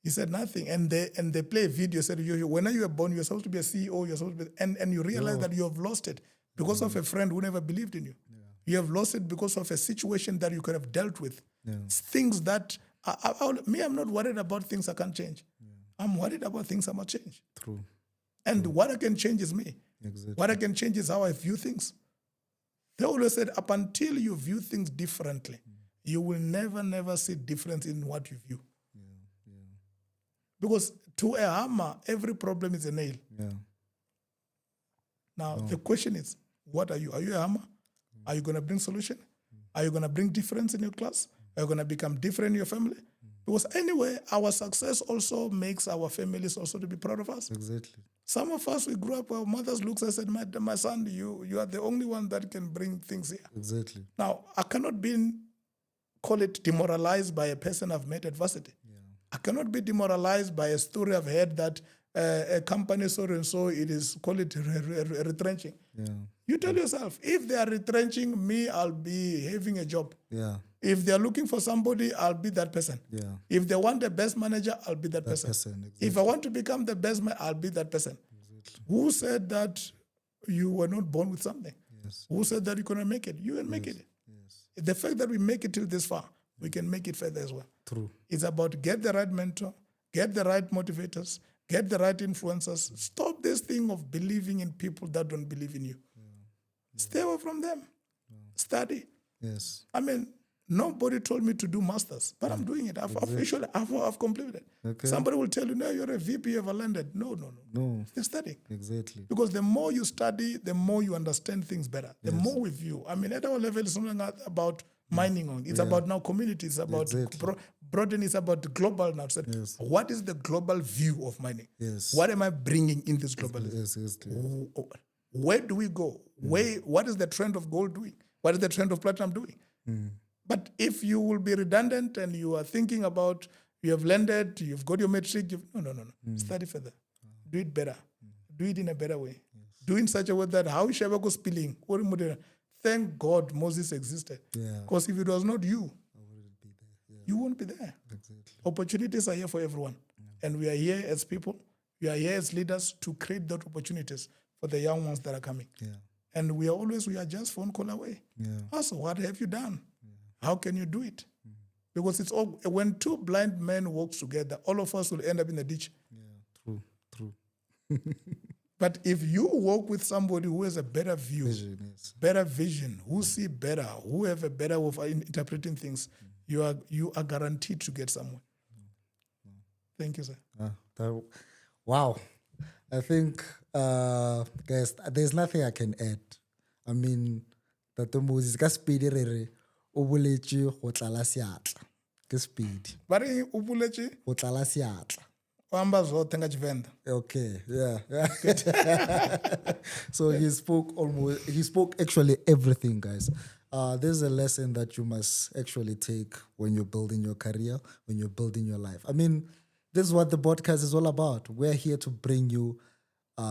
He said, nothing. And they play a video, said, when you were born, you're supposed to be a CEO, you're supposed to be, and you realize that you have lost it because of a friend who never believed in you. You have lost it because of a situation that you could have dealt with. Things that, I'm not worried about things I can't change. I'm worried about things I must change. True. And what I can change is me. Exactly. What I can change is how I view things. They always said, up until you view things differently, you will never see difference in what you view. Because to a hammer, every problem is a nail. Now, the question is, what are you? Are you a hammer? Are you going to bring solution? Are you going to bring difference in your class? Are you going to become different in your family? Because anyway, our success also makes our families also to be proud of us. Exactly. Some of us, we grew up, our mothers looked and said, my son, you are the only one that can bring things here. Exactly. Now, I cannot be, call it demoralized by a person I've met at varsity. I cannot be demoralized by a story I've heard that a company so and so, it is call it retrenching. Yeah. You tell yourself, if they are retrenching me, I'll be having a job. Yeah. If they are looking for somebody, I'll be that person. Yeah. If they want the best manager, I'll be that person. Exactly. If I want to become the best man, I'll be that person. Exactly. Who said that you were not born with something? Yes. Who said that you couldn't make it? You can make it. Yes. The fact that we make it till this far, we can make it further as well. True. It's about get the right mentor, get the right motivators, get the right influencers. Stop this thing of believing in people that don't believe in you. Stay away from them. Study. Yes. I mean, nobody told me to do masters, but I'm doing it. I've completed it. Okay. Somebody will tell you, no, you're a VP, you've landed. No. Still studying. Exactly. Because the more you study, the more you understand things better. The more we view. I mean, at our level, it's not about mining on. It's about now communities, about broadening, it's about global now. So what is the global view of mining? Yes. What am I bringing in this global? Yes. Where do we go? What is the trend of gold doing? What is the trend of platinum doing? But if you will be redundant and you are thinking about, you have landed, you've got your metric, no. Study further. Do it better. Do it in a better way. Do it in such a way that how Shabako spilling. Thank God Moses existed. Because if it was not you, you won't be there. Exactly. Opportunities are here for everyone. And we are here as people, we are here as leaders to create those opportunities for the young ones that are coming. And we are just phone call away. Also, what have you done? How can you do it? Because it's all, when two blind men walk together, all of us will end up in the ditch. True. But if you walk with somebody who has a better view, better vision, who see better, who have a better way of interpreting things, you are guaranteed to get somewhere. Thank you, sir. Wow. I think, guys, there's nothing I can add. I mean, Tato Moses, ka speedy re o boletse go tlala seatla. Ke speedy. Ba re o boletse go tlala seatla. O amba zote nga Tshivenda. Okay, yeah. So he spoke actually everything, guys. There's a lesson that you must actually take when you're building your career, when you're building your life. I mean, this is what the podcast is all about. We're here to bring you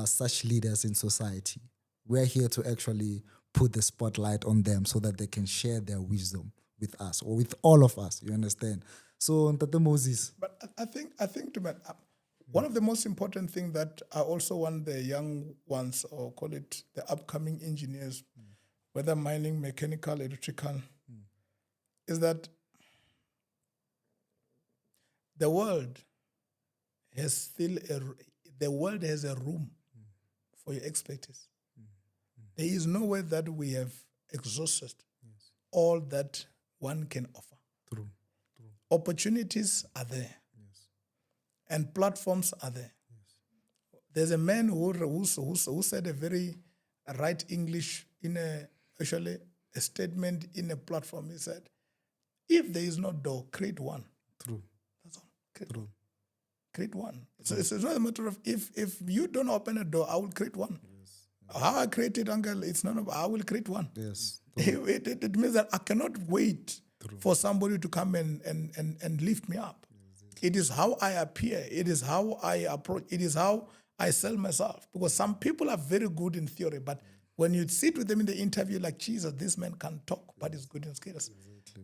such leaders in society. We're here to actually put the spotlight on them so that they can share their wisdom with us or with all of us. You understand? So, Tate Moses. But I think to me, one of the most important things that I also want the young ones, or call it the upcoming engineers, whether mining, mechanical, electrical, is that the world has a room for your expertise. There is no way that we have exhausted all that one can offer. True. Opportunities are there. And platforms are there. There's a man who said a very right English in actually a statement in a platform. He said, if there is no door, create one. True. That's all. Create one. So it's not a matter of if you don't open a door, I will create one. How I created, uncle, it's none of, I will create one. Yes. It means that I cannot wait for somebody to come and lift me up. It is how I appear. It is how I approach. It is how I sell myself. Because some people are very good in theory, but when you sit with them in the interview, like, Jesus, this man can't talk, but he's good in skills.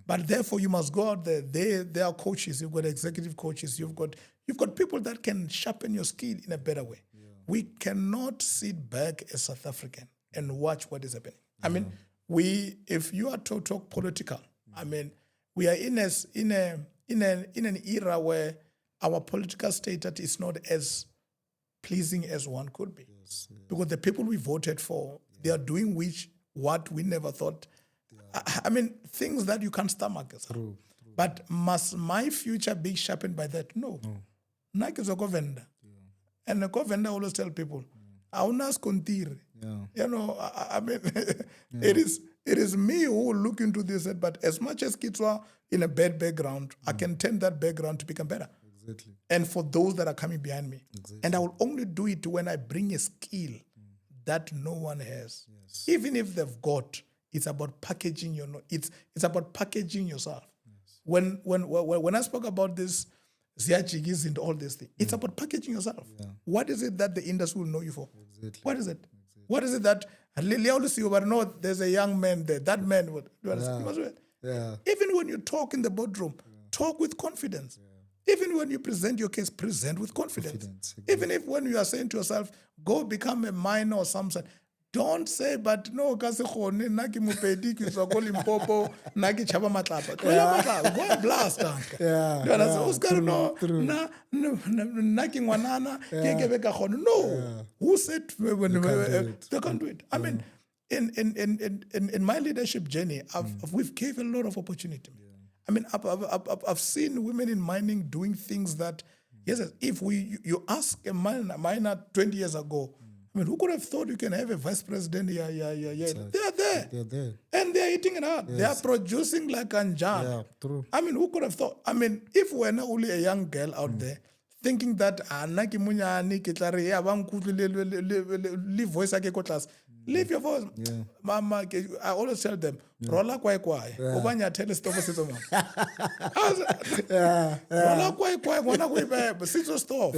But therefore, you must go out there. They are coaches. You've got executive coaches. You've got people that can sharpen your skill in a better way. We cannot sit back as South African and watch what is happening. I mean, if you are to talk political, I mean, we are in an era where our political status is not as pleasing as one could be. Because the people we voted for, they are doing what we never thought. I mean, things that you can't stomach. True. But must my future be sharpened by that? No. Nike is a governor. And the governor always tell people, "Aunas kontiri." You know, I mean, it is me who will look into this. But as much as kids are in a bad background, I can turn that background to become better. Exactly. And for those that are coming behind me, and I will only do it when I bring a skill that no one has. Even if they've got, it's about packaging. It's about packaging yourself. When I spoke about this ziyajikisa into, all these things. It's about packaging yourself. What is it that the industry will know you for? Exactly. What is it? What is it that but no, there's a young man there. That man would. Even when you talk in the boardroom, talk with confidence. Even when you present your case, present with confidence. Exactly. Even if when you are saying to yourself, go become a miner or something, don't say, but no, kasi khone naki mupedi ki tswa ko Limpopo naki chaba matlapa. Go and blast. Naki ngwanana ke beka khone. No. Who said they can't do it? I mean, in my leadership journey, we've gave a lot of opportunity. I mean, I've seen women in mining doing things that, yes, if you ask a miner 20 years ago, I mean, who could have thought you can have a vice president? Yeah. They are there. They're there. And they are eating it up. Yes. They are producing like anjan. Yeah, true. I mean, who could have thought? I mean, if we're not only a young girl out there thinking that leave your voice. Mama, I always tell them, rola kwai kwai. Obanya tell stofo sitso mama. Rola kwai kwai ngwana go ibe sitso stofo.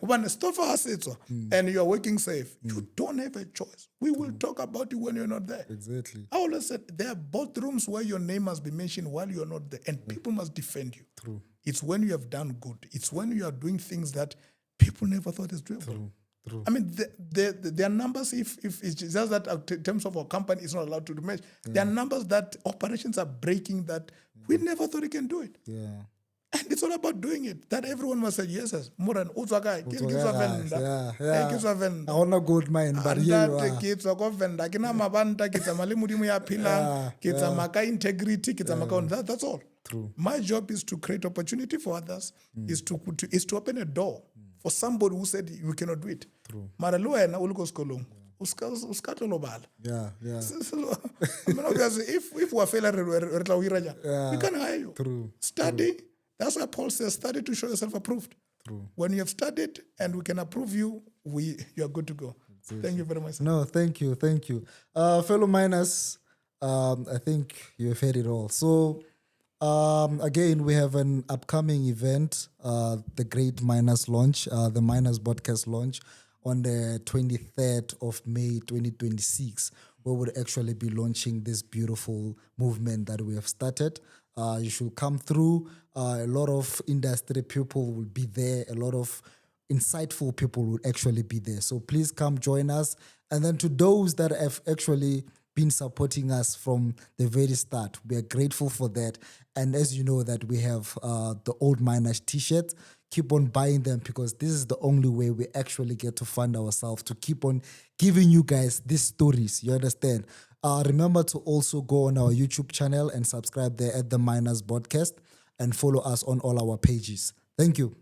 Obana stofo ha sitso and you are working safe. You don't have a choice. We will talk about you when you're not there. Exactly. I always said there are both rooms where your name must be mentioned while you're not there, and people must defend you. True. It's when you have done good. It's when you are doing things that people never thought is doable. True. I mean, there are numbers, if it's just that in terms of our company, it's not allowed to do much. There are numbers that operations are breaking that we never thought we can do it. Yeah. And it's all about doing it. That everyone must say, yes, Muran, I want a gold mine, but here you are. That's all. True. My job is to create opportunity for others, is to open a door for somebody who said you cannot do it. True. Yeah. I mean, obviously, if we are failure, we can hire you. True. Study. True. That's why Paul says, study to show yourself approved. True. When you have studied and we can approve you, you are good to go. Exactly. Thank you very much. No, thank you. Fellow miners, I think you have heard it all. So, again, we have an upcoming event, the Great Miners Launch, the Miners Podcast launch on the 23rd of May 2026, where we'll actually be launching this beautiful movement that we have started. You should come through. A lot of industry people will be there. A lot of insightful people will actually be there. So please come join us. And then to those that have actually been supporting us from the very start, we are grateful for that. And as you know that we have the Old Miners t-shirts, keep on buying them because this is the only way we actually get to fund ourselves, to keep on giving you guys these stories. You understand? Remember to also go on our YouTube channel and subscribe there at the Miners Podcast and follow us on all our pages. Thank you.